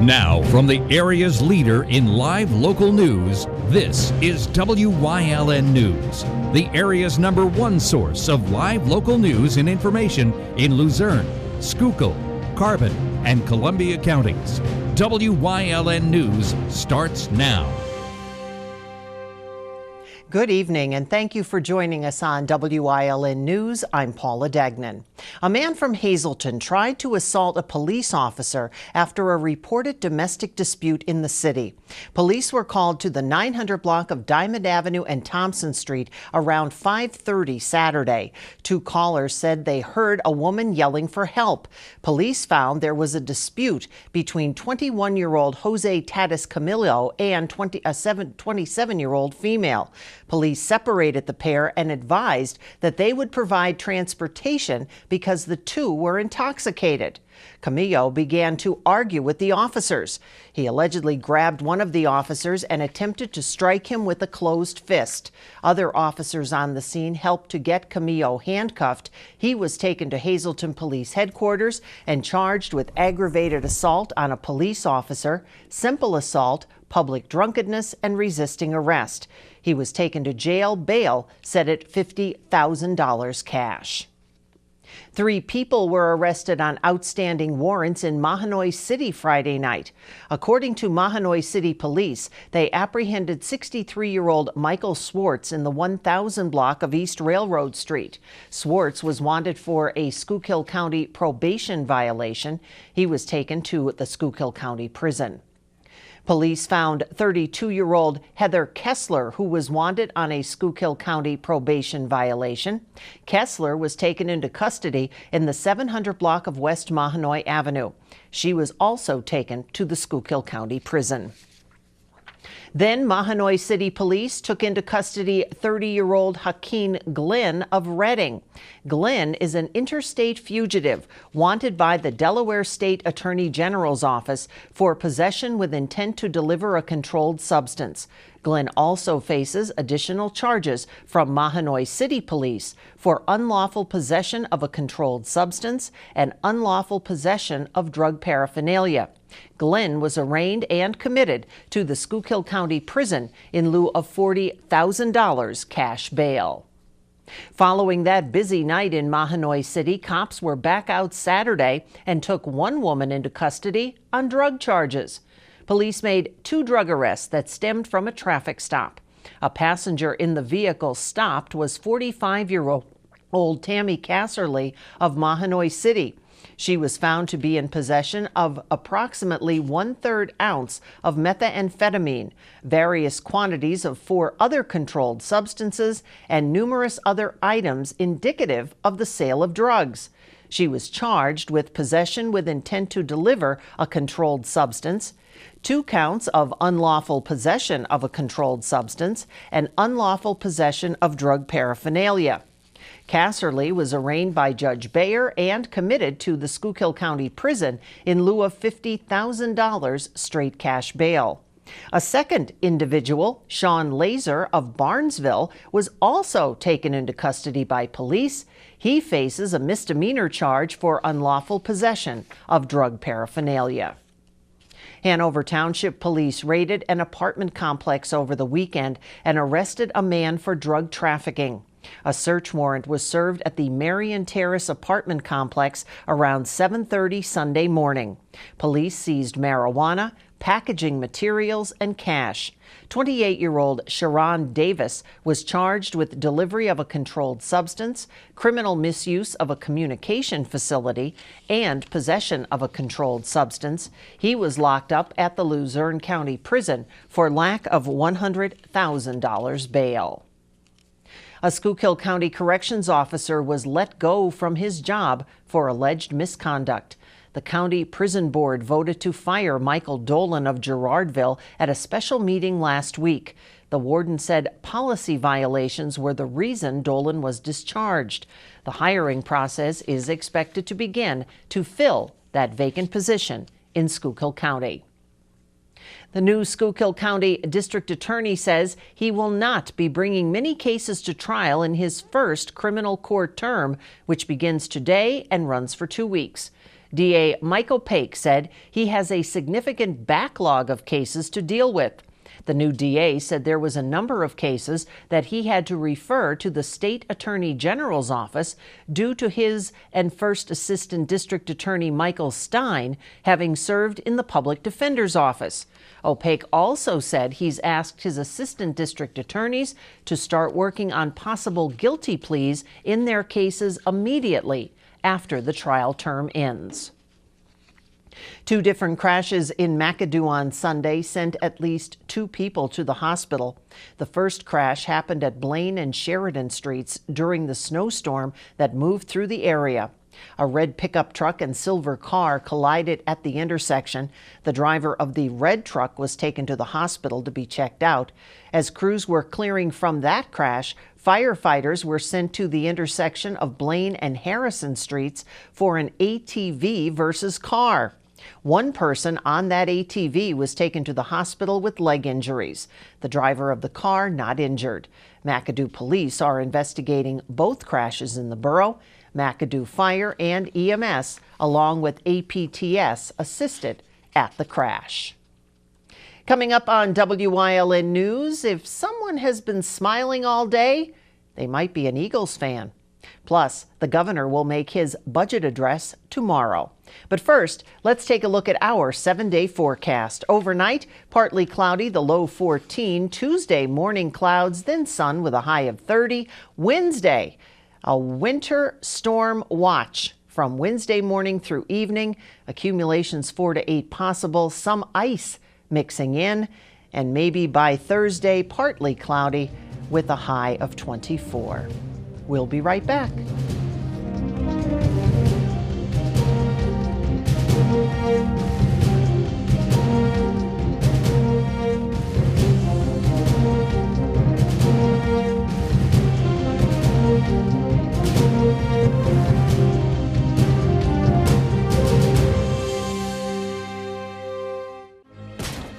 Now, from the area's leader in live local news, this is WYLN News, the area's #1 source of live local news and information in Luzerne, Schuylkill, Carbon, and Columbia counties. WYLN News starts now. Good evening, and thank you for joining us on WYLN News. I'm Paula Degnan. A man from Hazleton tried to assault a police officer after a reported domestic dispute in the city. Police were called to the 900 block of Diamond Avenue and Thompson Street around 5:30 Saturday. Two callers said they heard a woman yelling for help. Police found there was a dispute between 21-year-old Jose Tatis Camillo and 27-year-old female. Police separated the pair and advised that they would provide transportation because the two were intoxicated. Camillo began to argue with the officers. He allegedly grabbed one of the officers and attempted to strike him with a closed fist. Other officers on the scene helped to get Camillo handcuffed. He was taken to Hazleton Police Headquarters and charged with aggravated assault on a police officer, simple assault, public drunkenness, and resisting arrest. He was taken to jail, bail set at $50,000 cash. 3 people were arrested on outstanding warrants in Mahanoy City Friday night. According to Mahanoy City Police, they apprehended 63-year-old Michael Swartz in the 1000 block of East Railroad Street. Swartz was wanted for a Schuylkill County probation violation. He was taken to the Schuylkill County Prison. Police found 32-year-old Heather Kessler, who was wanted on a Schuylkill County probation violation. Kessler was taken into custody in the 700 block of West Mahanoy Avenue. She was also taken to the Schuylkill County Prison. Then Mahanoy City Police took into custody 30-year-old Hakeem Glynn of Reading. Glynn is an interstate fugitive wanted by the Delaware State Attorney General's office for possession with intent to deliver a controlled substance. Glynn also faces additional charges from Mahanoy City Police for unlawful possession of a controlled substance and unlawful possession of drug paraphernalia. Glynn was arraigned and committed to the Schuylkill County Prison in lieu of $40,000 cash bail. Following that busy night in Mahanoy City, cops were back out Saturday and took one woman into custody on drug charges. Police made 2 drug arrests that stemmed from a traffic stop. A passenger in the vehicle stopped was 45-year-old Tammy Casserly of Mahanoy City. She was found to be in possession of approximately 1/3 ounce of methamphetamine, various quantities of 4 other controlled substances, and numerous other items indicative of the sale of drugs. She was charged with possession with intent to deliver a controlled substance, 2 counts of unlawful possession of a controlled substance, and unlawful possession of drug paraphernalia. Casserly was arraigned by Judge Bayer and committed to the Schuylkill County Prison in lieu of $50,000 straight cash bail. A second individual, Sean Laser of Barnesville, was also taken into custody by police. He faces a misdemeanor charge for unlawful possession of drug paraphernalia. Hanover Township Police raided an apartment complex over the weekend and arrested a man for drug trafficking. A search warrant was served at the Marion Terrace apartment complex around 7:30 Sunday morning. Police seized marijuana, packaging materials, and cash. 28-year-old Sharon Davis was charged with delivery of a controlled substance, criminal misuse of a communication facility, and possession of a controlled substance. He was locked up at the Luzerne County Prison for lack of $100,000 bail. A Schuylkill County Corrections officer was let go from his job for alleged misconduct. The County Prison Board voted to fire Michael Dolan of Girardville at a special meeting last week. The warden said policy violations were the reason Dolan was discharged. The hiring process is expected to begin to fill that vacant position in Schuylkill County. The new Schuylkill County District Attorney says he will not be bringing many cases to trial in his first criminal court term, which begins today and runs for 2 weeks. DA Michael Paik said he has a significant backlog of cases to deal with. The new DA said there was a number of cases that he had to refer to the State Attorney General's office due to his and First Assistant District Attorney Michael Stein having served in the Public Defender's Office. Paik also said he's asked his assistant district attorneys to start working on possible guilty pleas in their cases immediately after the trial term ends. 2 different crashes in McAdoo on Sunday sent at least 2 people to the hospital. The first crash happened at Blaine and Sheridan Streets during the snowstorm that moved through the area. A red pickup truck and silver car collided at the intersection. The driver of the red truck was taken to the hospital to be checked out. As crews were clearing from that crash, firefighters were sent to the intersection of Blaine and Harrison Streets for an ATV versus car. One person on that ATV was taken to the hospital with leg injuries. The driver of the car not injured. McAdoo police are investigating both crashes in the borough. McAdoo Fire and EMS, along with APTS, assisted at the crash. Coming up on WYLN News, if someone has been smiling all day, they might be an Eagles fan. Plus, the governor will make his budget address tomorrow. But first, let's take a look at our 7-day forecast. Overnight, partly cloudy, the low 14. Tuesday, morning clouds, then sun with a high of 30. Wednesday, a winter storm watch from Wednesday morning through evening. Accumulations 4 to 8 possible, some ice mixing in, and maybe by Thursday, partly cloudy with a high of 24. We'll be right back.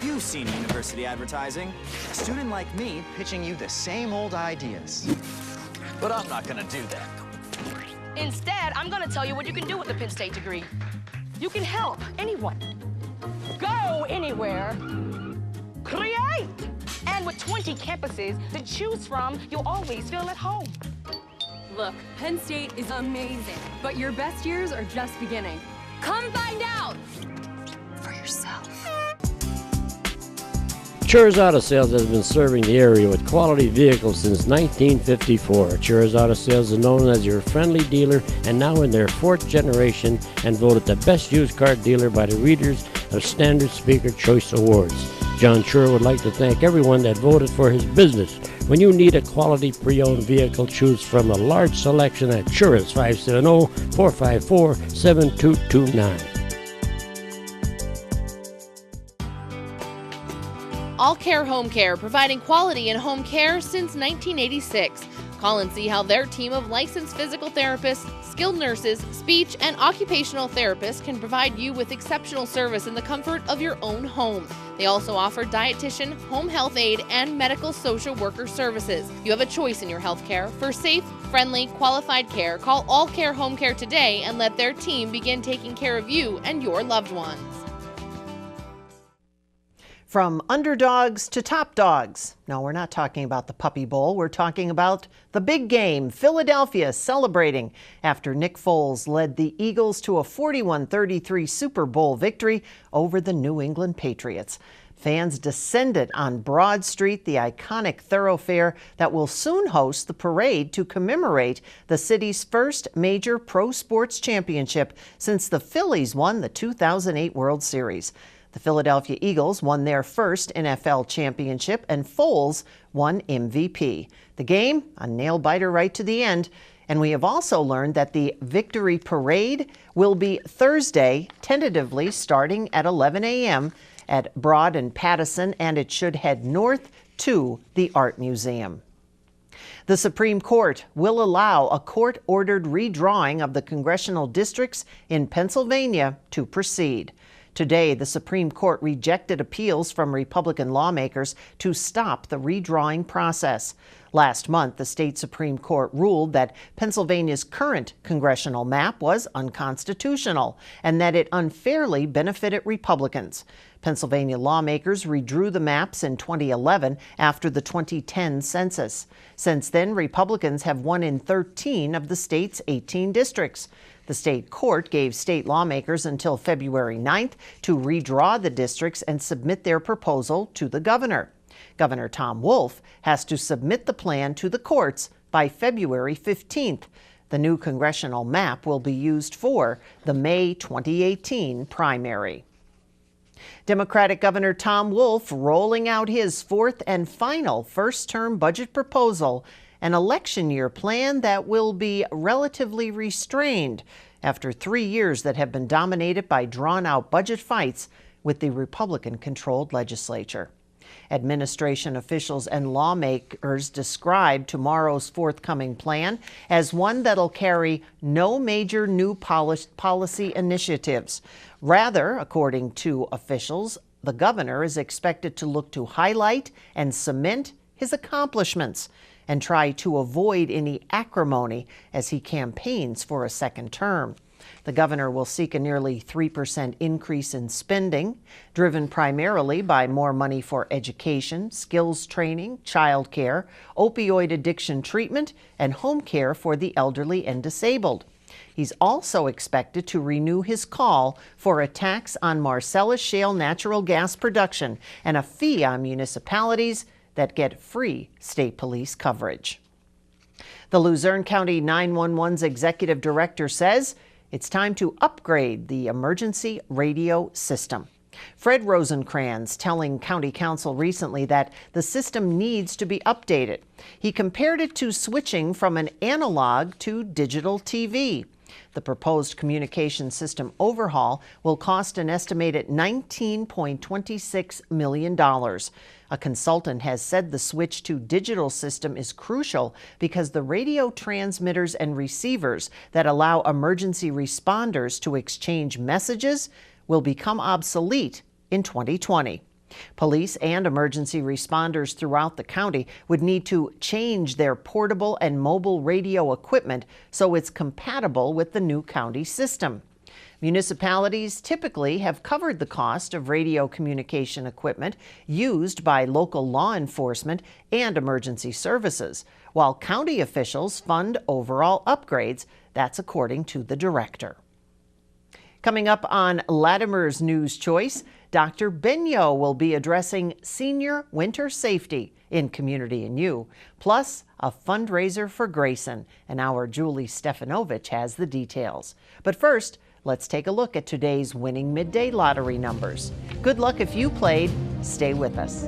You've seen university advertising. A student like me pitching you the same old ideas. But I'm not gonna do that. Instead, I'm gonna tell you what you can do with a Penn State degree. You can help anyone. Go anywhere. Create! And with 20 campuses to choose from, you'll always feel at home. Look, Penn State is amazing, but your best years are just beginning. Come find out for yourself. Chur's Auto Sales has been serving the area with quality vehicles since 1954. Chur's Auto Sales is known as your friendly dealer and now in their 4th generation and voted the best used car dealer by the readers of Standard Speaker Choice Awards. John Chur would like to thank everyone that voted for his business. When you need a quality pre-owned vehicle, choose from a large selection at Chur's 570-454-7229. All Care Home Care, providing quality in home care since 1986. Call and see how their team of licensed physical therapists, skilled nurses, speech, and occupational therapists can provide you with exceptional service in the comfort of your own home. They also offer dietitian, home health aide, and medical social worker services. You have a choice in your health care. For safe, friendly, qualified care, call All Care Home Care today and let their team begin taking care of you and your loved ones. From underdogs to top dogs. No, we're not talking about the Puppy Bowl. We're talking about the big game. Philadelphia celebrating after Nick Foles led the Eagles to a 41-33 Super Bowl victory over the New England Patriots. Fans descended on Broad Street, the iconic thoroughfare that will soon host the parade to commemorate the city's first major pro sports championship since the Phillies won the 2008 World Series. The Philadelphia Eagles won their first NFL championship, and Foles won MVP. The game, a nail-biter right to the end. And we have also learned that the Victory Parade will be Thursday, tentatively starting at 11 a.m. at Broad and Pattison, and it should head north to the Art Museum. The Supreme Court will allow a court-ordered redrawing of the congressional districts in Pennsylvania to proceed. Today, the Supreme Court rejected appeals from Republican lawmakers to stop the redrawing process. Last month, the state Supreme Court ruled that Pennsylvania's current congressional map was unconstitutional and that it unfairly benefited Republicans. Pennsylvania lawmakers redrew the maps in 2011 after the 2010 census. Since then, Republicans have won in 13 of the state's 18 districts. The state court gave state lawmakers until February 9th to redraw the districts and submit their proposal to the governor. Governor Tom Wolf has to submit the plan to the courts by February 15th. The new congressional map will be used for the May 2018 primary. Democratic Governor Tom Wolf rolling out his fourth and final first-term budget proposal, an election year plan that will be relatively restrained after 3 years that have been dominated by drawn-out budget fights with the Republican-controlled legislature. Administration officials and lawmakers described tomorrow's forthcoming plan as one that'll carry no major new policy initiatives. Rather, according to officials, the governor is expected to look to highlight and cement his accomplishments and try to avoid any acrimony as he campaigns for a second term. The governor will seek a nearly 3% increase in spending, driven primarily by more money for education, skills training, child care, opioid addiction treatment, and home care for the elderly and disabled. He's also expected to renew his call for a tax on Marcellus Shale natural gas production and a fee on municipalities that get free state police coverage. The Luzerne County 911's executive director says it's time to upgrade the emergency radio system. Fred Rosencrans telling County Council recently that the system needs to be updated. He compared it to switching from an analog to digital TV. The proposed communication system overhaul will cost an estimated $19.26 million. A consultant has said the switch to digital system is crucial because the radio transmitters and receivers that allow emergency responders to exchange messages will become obsolete in 2020. Police and emergency responders throughout the county would need to change their portable and mobile radio equipment so it's compatible with the new county system. Municipalities typically have covered the cost of radio communication equipment used by local law enforcement and emergency services, while county officials fund overall upgrades. That's according to the director. Coming up on Latimer's News Choice, Dr. Benyo will be addressing senior winter safety in Community and You, plus a fundraiser for Grayson, and our Julie Stefanovich has the details. But first, let's take a look at today's winning midday lottery numbers. Good luck if you played. Stay with us.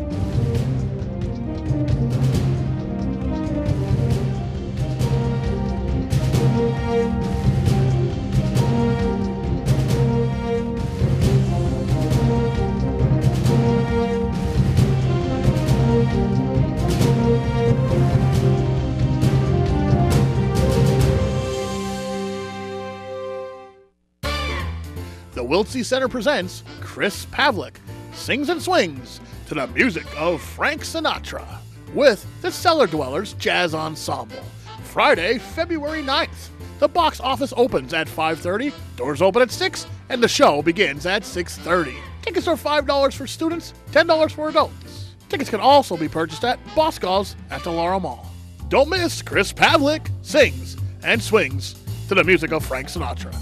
The Wiltsey Center presents Chris Pavlik Sings and Swings to the music of Frank Sinatra with the Cellar Dwellers Jazz Ensemble. Friday, February 9th. The box office opens at 5:30, doors open at 6, and the show begins at 6:30. Tickets are $5 for students, $10 for adults. Tickets can also be purchased at Boscov's at the Laura Mall. Don't miss Chris Pavlik Sings and Swings to the music of Frank Sinatra.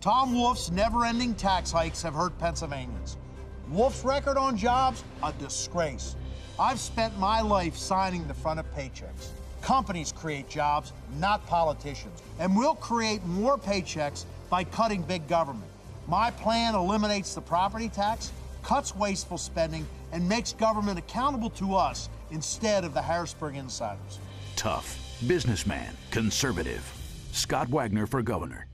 Tom Wolf's never-ending tax hikes have hurt Pennsylvanians. Wolf's record on jobs, a disgrace. I've spent my life signing the front of paychecks. Companies create jobs, not politicians. And we'll create more paychecks by cutting big government. My plan eliminates the property tax, cuts wasteful spending, and makes government accountable to us instead of the Harrisburg insiders. Tough, businessman, conservative. Scott Wagner for governor.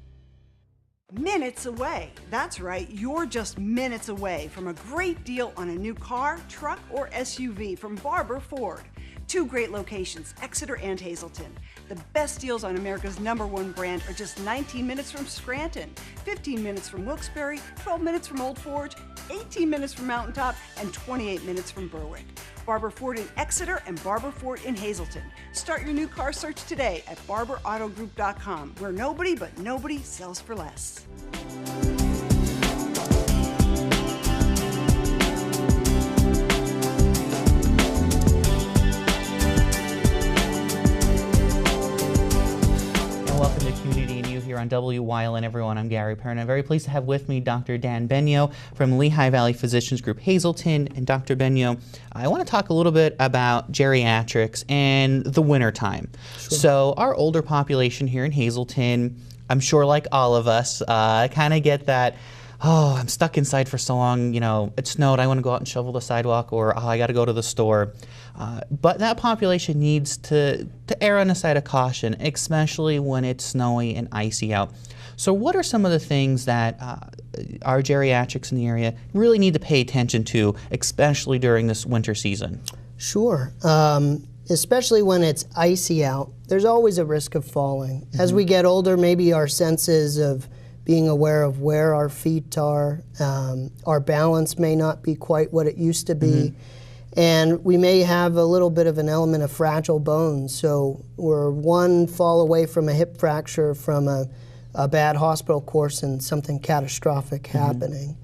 Minutes away. That's right, you're just minutes away from a great deal on a new car, truck, or SUV from Barber Ford. Two great locations, Exeter and Hazleton. The best deals on America's #1 brand are just 19 minutes from Scranton, 15 minutes from Wilkes-Barre, 12 minutes from Old Forge, 18 minutes from Mountaintop, and 28 minutes from Berwick. Barber Ford in Exeter and Barber Ford in Hazleton. Start your new car search today at barberautogroup.com, where nobody but nobody sells for less. Welcome to Community and You here on Wyln, everyone. I'm Gary Perrin. I'm very pleased to have with me Dr. Dan Benyo from Lehigh Valley Physicians Group Hazleton. And Dr. Benyo, I want to talk a little bit about geriatrics and the winter time. Sure. So our older population here in Hazleton, I'm sure like all of us, kind of get that, oh, I'm stuck inside for so long, you know, it snowed, I want to go out and shovel the sidewalk, or oh, I got to go to the store. But that population needs to err on the side of caution, especially when it's snowy and icy out. So what are some of the things that our geriatrics in the area really need to pay attention to, especially during this winter season? Sure. Especially when it's icy out, there's always a risk of falling. Mm-hmm. As we get older, maybe our senses of being aware of where our feet are, our balance may not be quite what it used to be. Mm-hmm. And we may have a little bit of an element of fragile bones. So we're one fall away from a hip fracture, from a bad hospital course, and something catastrophic mm-hmm. happening.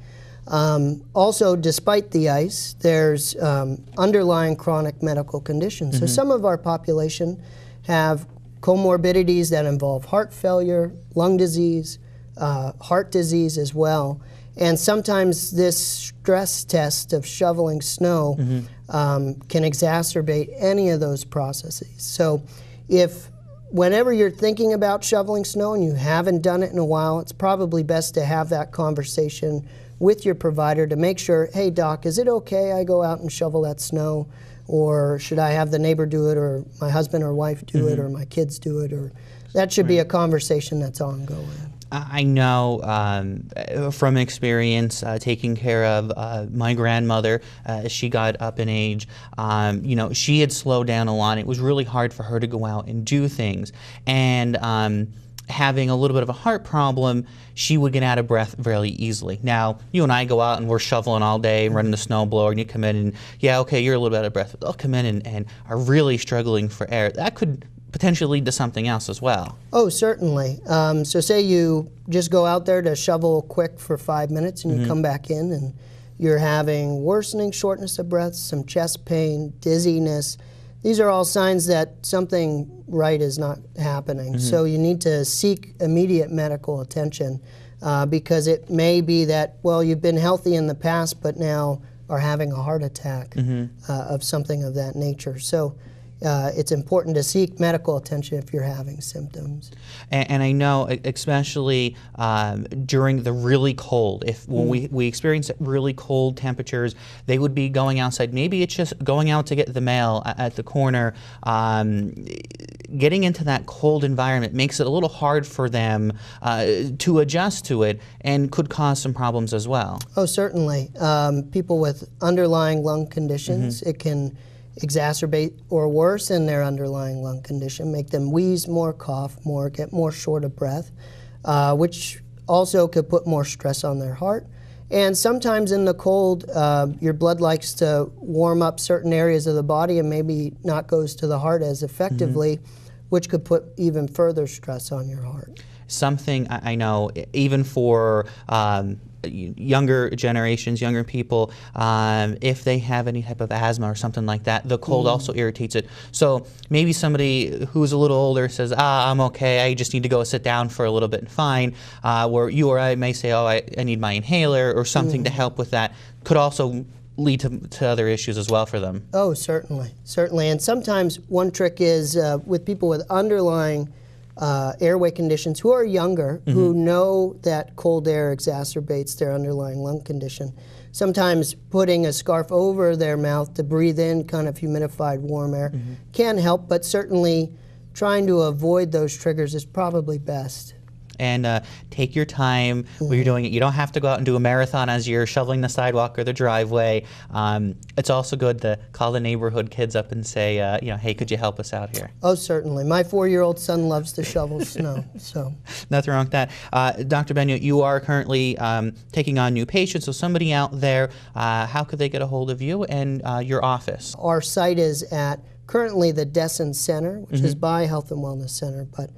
Also, despite the ice, there's underlying chronic medical conditions. Mm-hmm. So some of our population have comorbidities that involve heart failure, lung disease, heart disease as well. And sometimes this stress test of shoveling snow mm-hmm. Can exacerbate any of those processes. So whenever you're thinking about shoveling snow and you haven't done it in a while, it's probably best to have that conversation with your provider to make sure, hey doc, is it okay I go out and shovel that snow? Or should I have the neighbor do it, or my husband or wife do mm-hmm. it, or my kids do it? Or that should be a conversation that's ongoing. I know from experience taking care of my grandmother as she got up in age, you know, she had slowed down a lot. It was really hard for her to go out and do things. And having a little bit of a heart problem, she would get out of breath very easily. Now, you and I go out and we're shoveling all day and running the snowblower, and you come in and, yeah, okay, you're a little bit out of breath, but they'll come in and are really struggling for air. That could potentially lead to something else as well. Oh, certainly. So say you just go out there to shovel quick for 5 minutes and you mm-hmm. come back in and you're having worsening shortness of breath, some chest pain, dizziness. These are all signs that something right is not happening. Mm-hmm. So you need to seek immediate medical attention because it may be that, well, you've been healthy in the past but now are having a heart attack mm-hmm. Of something of that nature. So it's important to seek medical attention if you're having symptoms. And I know, especially during the really cold, when we experience really cold temperatures, they would be going outside. Maybe it's just going out to get the mail at the corner. Getting into that cold environment makes it a little hard for them to adjust to it, and could cause some problems as well. Oh, certainly. People with underlying lung conditions, mm-hmm. it can exacerbate or worsen their underlying lung condition, make them wheeze more, cough more, get more short of breath, which also could put more stress on their heart. And sometimes in the cold, your blood likes to warm up certain areas of the body and maybe not goes to the heart as effectively, mm-hmm. which could put even further stress on your heart. Something I know, even for younger generations, younger people, if they have any type of asthma or something like that, the cold also irritates it. So maybe somebody who's a little older says, I'm okay, I just need to go sit down for a little bit and fine, where you or I may say, oh, I need my inhaler or something to help with that. Could also lead to other issues as well for them. Oh, certainly, certainly. And sometimes one trick is with people with underlying airway conditions who are younger, mm-hmm. who know that cold air exacerbates their underlying lung condition. Sometimes putting a scarf over their mouth to breathe in kind of humidified warm air mm-hmm. can help, but certainly trying to avoid those triggers is probably best. and take your time when you're doing it. You don't have to go out and do a marathon as you're shoveling the sidewalk or the driveway. It's also good to call the neighborhood kids up and say, hey, could you help us out here? Oh, certainly. My 4-year-old son loves to shovel snow, so. Nothing wrong with that. Dr. Benio, you are currently taking on new patients, so somebody out there, how could they get a hold of you and your office? Our site is at currently the Desson Center, which is by Health and Wellness Center, but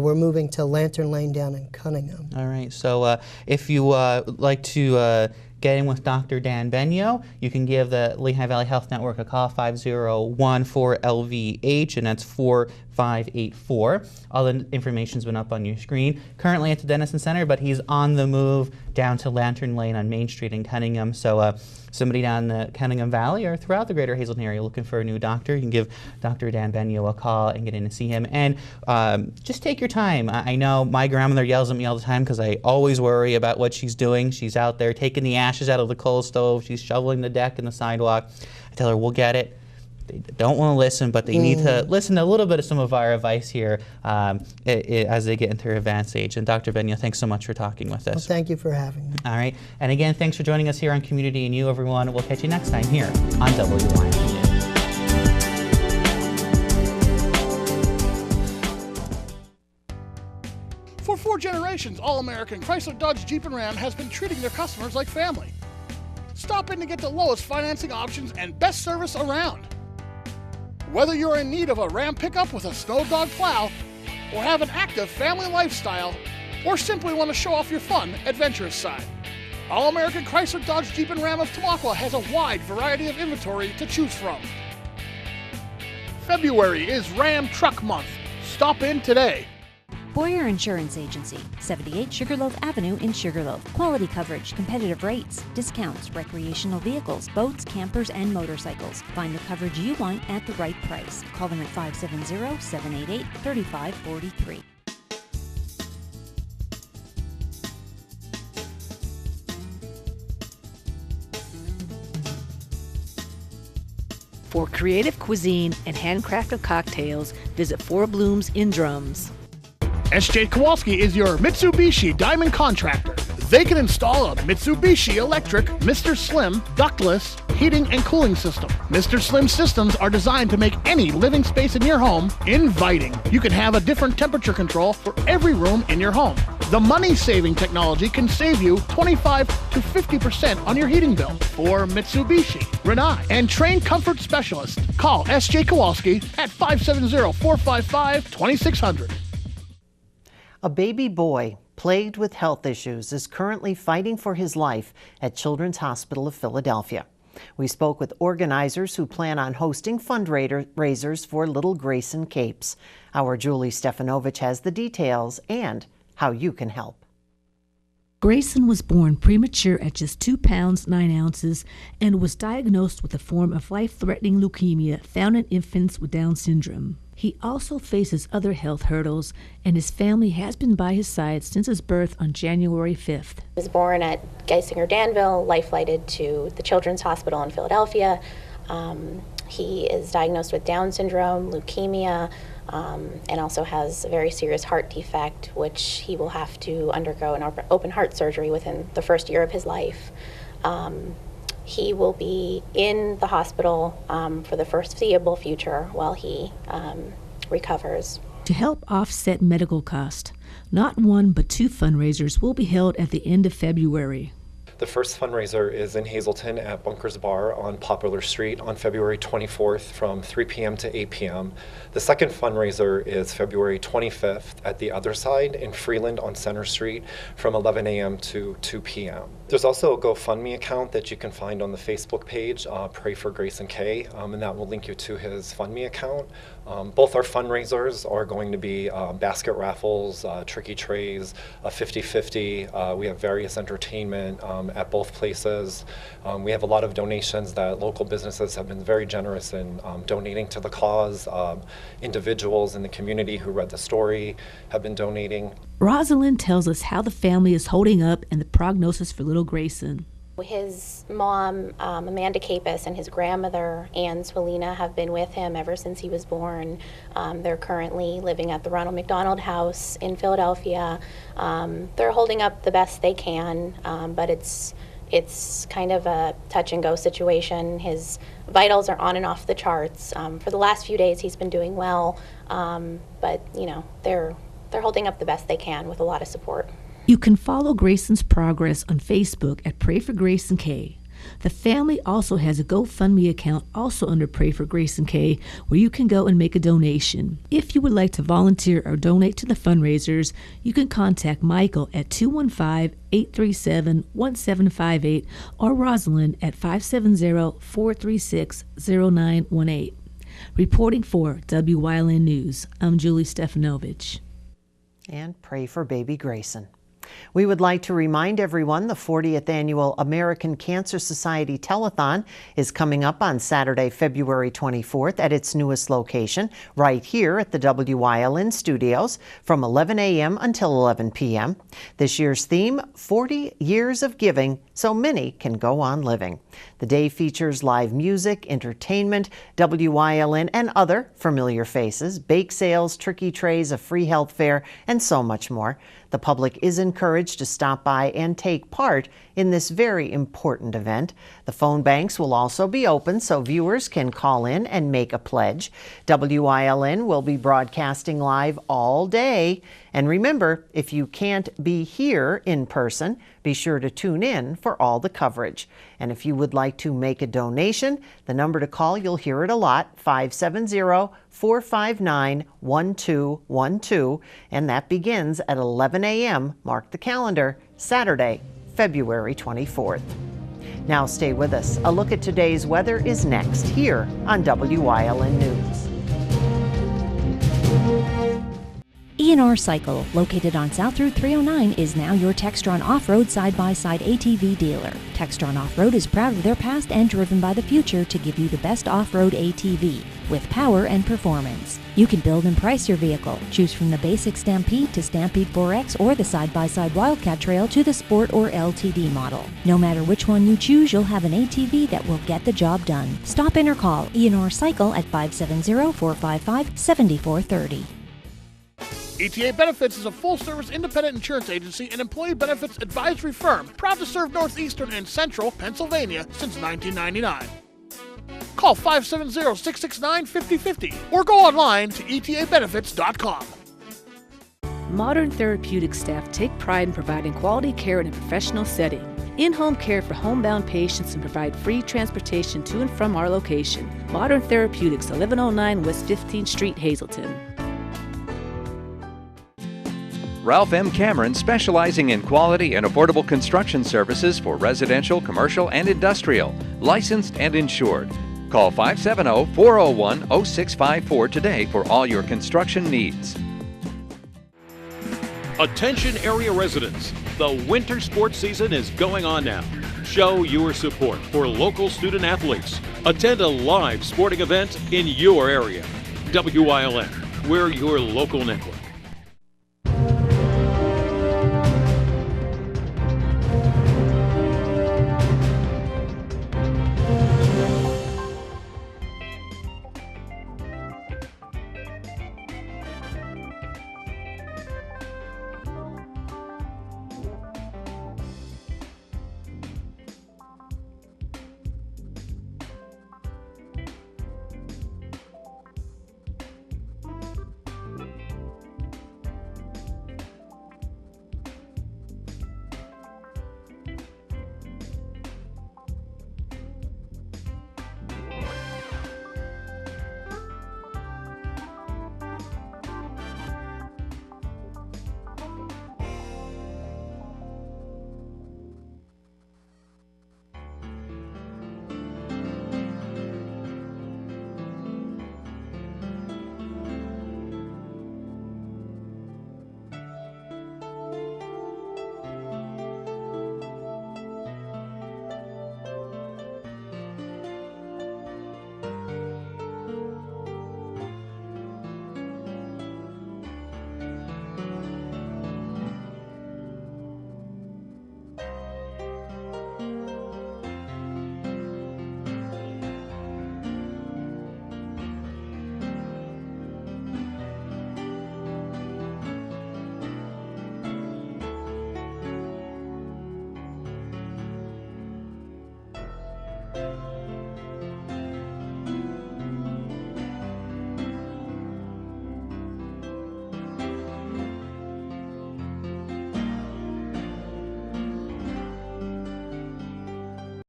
we're moving to Lantern Lane down in Cunningham. All right, so if you like to get in with Dr. Dan Benio, you can give the Lehigh Valley Health Network a call, 501-4LVH, and that's 4584. All the information's been up on your screen. Currently at the Dennison Center, but he's on the move down to Lantern Lane on Main Street in Cunningham. So somebody down the Cunningham Valley or throughout the greater Hazelton area looking for a new doctor, you can give Dr. Dan Benio a call and get in and see him. And just take your time. I know my grandmother yells at me all the time because I always worry about what she's doing. She's out there taking the ashes out of the coal stove. She's shoveling the deck and the sidewalk. I tell her, we'll get it. They don't want to listen, but they need to listen to a little bit of some of our advice here as they get into their advanced age. And Dr. Benio, thanks so much for talking with us. Well, thank you for having me. All right. And again, thanks for joining us here on Community and You, everyone. We'll catch you next time here on WYLN News. For 4 generations, All-American Chrysler, Dodge, Jeep, and Ram has been treating their customers like family. Stop in to get the lowest financing options and best service around. Whether you're in need of a Ram pickup with a Snow Dog plow, or have an active family lifestyle, or simply want to show off your fun, adventurous side, All-American Chrysler, Dodge, Jeep, and Ram of Tamaqua has a wide variety of inventory to choose from. February is Ram Truck Month. Stop in today. Boyer Insurance Agency, 78 Sugarloaf Avenue in Sugarloaf. Quality coverage, competitive rates, discounts, recreational vehicles, boats, campers, and motorcycles. Find the coverage you want at the right price. Call them at 570-788-3543. For creative cuisine and handcrafted cocktails, visit Four Blooms in Drums. S.J. Kowalski is your Mitsubishi Diamond Contractor. They can install a Mitsubishi electric Mr. Slim ductless heating and cooling system. Mr. Slim systems are designed to make any living space in your home inviting. You can have a different temperature control for every room in your home. The money-saving technology can save you 25 to 50% on your heating bill. For Mitsubishi, Renai, and trained comfort specialists, call S.J. Kowalski at 570-455-2600. A baby boy plagued with health issues is currently fighting for his life at Children's Hospital of Philadelphia. We spoke with organizers who plan on hosting fundraisers for little Grayson Capes. Our Julie Stefanovich has the details and how you can help. Grayson was born premature at just 2 pounds 9 ounces and was diagnosed with a form of life-threatening leukemia found in infants with Down syndrome. He also faces other health hurdles, and his family has been by his side since his birth on January 5th. He was born at Geisinger-Danville, life-flighted to the Children's Hospital in Philadelphia. He is diagnosed with Down syndrome, leukemia, and also has a very serious heart defect, which he will have to undergo an open heart surgery within the first year of his life. He will be in the hospital for the foreseeable future while he recovers. To help offset medical costs, not 1 but 2 fundraisers will be held at the end of February. The first fundraiser is in Hazelton at Bunker's Bar on Poplar Street on February 24th from 3 p.m. to 8 p.m. The second fundraiser is February 25th at the other side in Freeland on Center Street from 11 a.m. to 2 p.m. There's also a GoFundMe account that you can find on the Facebook page, Pray for Grayson K, and that will link you to his FundMe account. Both our fundraisers are going to be basket raffles, tricky trays, a 50-50. We have various entertainment at both places. We have a lot of donations that local businesses have been very generous in donating to the cause. Individuals in the community who read the story have been donating. Rosalind tells us how the family is holding up and the prognosis for little Grayson. His mom, Amanda Capus, and his grandmother, Ann Swalina, have been with him ever since he was born. They're currently living at the Ronald McDonald House in Philadelphia. They're holding up the best they can, but it's kind of a touch-and-go situation. His vitals are on and off the charts. For the last few days, he's been doing well, but they're holding up the best they can with a lot of support. You can follow Grayson's progress on Facebook at Pray for Grayson K. The family also has a GoFundMe account also under Pray for Grayson K, where you can go and make a donation. If you would like to volunteer or donate to the fundraisers, you can contact Michael at 215-837-1758 or Rosalind at 570-436-0918. Reporting for WYLN News, I'm Julie Stefanovich. And pray for baby Grayson. We would like to remind everyone the 40th Annual American Cancer Society Telethon is coming up on Saturday, February 24th at its newest location, right here at the WYLN studios from 11 a.m. until 11 p.m. This year's theme, 40 Years of Giving, so many can go on living. The day features live music, entertainment, WYLN and other familiar faces, bake sales, tricky trays, a free health fair, and so much more. The public is encouraged to stop by and take part in this very important event. The phone banks will also be open so viewers can call in and make a pledge. WYLN will be broadcasting live all day. And remember, if you can't be here in person, be sure to tune in for all the coverage. And if you would like to make a donation, the number to call, you'll hear it a lot, 570-459-1212, and that begins at 11 a.m. Mark the calendar, Saturday, February 24th. Now stay with us. A look at today's weather is next here on WYLN News. E&R Cycle, located on South Route 309, is now your Textron Off-Road side-by-side ATV dealer. Textron Off-Road is proud of their past and driven by the future to give you the best off-road ATV, with power and performance. You can build and price your vehicle. Choose from the basic Stampede to Stampede 4X or the side-by-side Wildcat Trail to the Sport or LTD model. No matter which one you choose, you'll have an ATV that will get the job done. Stop in or call E&R Cycle at 570-455-7430. ETA Benefits is a full-service independent insurance agency and employee benefits advisory firm proud to serve Northeastern and Central Pennsylvania since 1999. Call 570-669-5050 or go online to etabenefits.com. Modern Therapeutic staff take pride in providing quality care in a professional setting. In-home care for homebound patients and provide free transportation to and from our location. Modern Therapeutics, 1109 West 15th Street, Hazleton. Ralph M. Cameron, specializing in quality and affordable construction services for residential, commercial, and industrial, licensed and insured. Call 570-401-0654 today for all your construction needs. Attention area residents, the winter sports season is going on now. Show your support for local student athletes. Attend a live sporting event in your area. WYLN, we're your local network.